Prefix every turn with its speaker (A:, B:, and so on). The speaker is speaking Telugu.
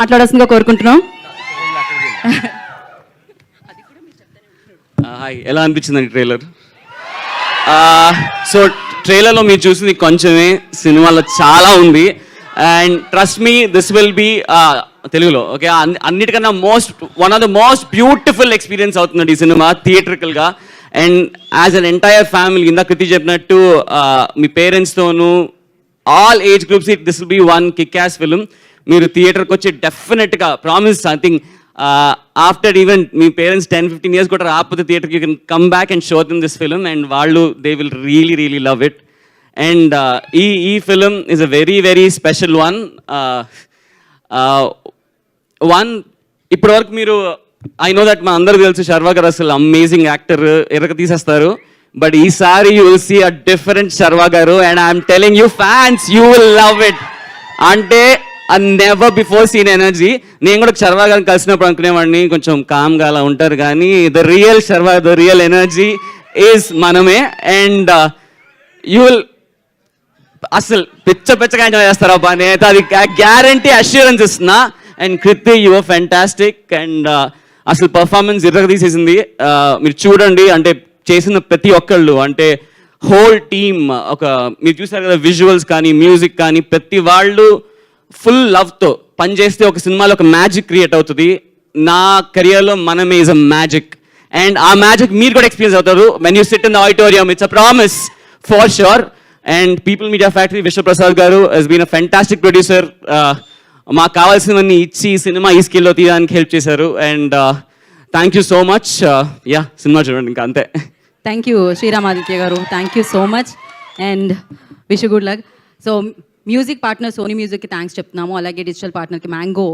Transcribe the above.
A: మాట్లాడాల్సిందిగా కోరుకుంటున్నాం.
B: హాయ్, ఎలా అనిపించిందండి ట్రైలర్? సో ట్రైలర్లో మీరు చూసింది కొంచెమే, సినిమాలో చాలా ఉంది. And trust me, this will be తెలుగులో ఓకే అన్నిటికన్నా one of the most beautiful experience అవుతుంది ఈ సినిమా థియేట్రికల్గా. And as an entire family, ఇందాక కృతి చెప్పినట్టు మీ పేరెంట్స్తోనూ all age groups this will be one kick ass film. మీరు థియేటర్కి వచ్చి డెఫినెట్గా promise, I think after even మీ పేరెంట్స్ 10-15 years కూడా రాకపోతే థియేటర్కి you can come back and show them this film and వాళ్ళు they will really love it. And ఈ film is a very special one. ఇప్పటి వరకు మీరు ఐ నో దట్ మా అందరికి తెలుసు శర్వా గారు అసలు అమేజింగ్ యాక్టర్, ఎరగ తీసేస్తారు. బట్ ఈసారి you will see a different Sharwa గారు and I'm telling you fans you will love it. అంటే నెవర్ బిఫోర్ సీన్ ఎనర్జీ. నేను కూడా శర్వా గారిని కలిసినప్పుడు అనుకునేవాడిని కొంచెం కామ్గా అలా ఉంటారు, కానీ the real Sharwa, the real energy is మనమే. అండ్ యూ విల్ అసలు పిచ్చగా ఎంజాయ్ చేస్తారు అబ్బా, నేనైతే అది గ్యారంటీ అష్యూరెన్స్ ఇస్తున్నా. And Kriti, you are fantastic. And అసలు పర్ఫార్మెన్స్ ఇరగ తీసేసింది. మీరు చూడండి, అంటే చేసిన ప్రతి ఒక్కళ్ళు, అంటే హోల్ టీమ్, ఒక మీరు చూసారు కదా విజువల్స్ కానీ మ్యూజిక్ కానీ, ప్రతి వాళ్ళు ఫుల్ లవ్తో పనిచేస్తే ఒక సినిమాలో ఒక మ్యాజిక్ క్రియేట్ అవుతుంది. నా కెరియర్లో మనమే ఈజ్ అ మ్యాజిక్. అండ్ ఆ మ్యాజిక్ మీరు కూడా ఎక్స్పీరియన్స్ అవుతారు when you sit in the auditorium. It's a promise for sure. And People Media Factory Vishwaprasad గారు he's been a fantastic producer. మాకు కావాల్సినవన్నీ ఇచ్చి సినిమా ఈ స్కిల్లో తీయడానికి హెల్ప్ చేశారు. And thank you so much. Yeah, సినిమా చూడండి, ఇంకా అంతే.
A: థ్యాంక్ యూ శ్రీరామాదిత్య గారు, thank you so much and wish good luck. So music partner Sony మ్యూజిక్కి థ్యాంక్స్ చెప్తున్నాము, అలాగే డిజిటల్ పార్ట్నర్కి మ్యాంగో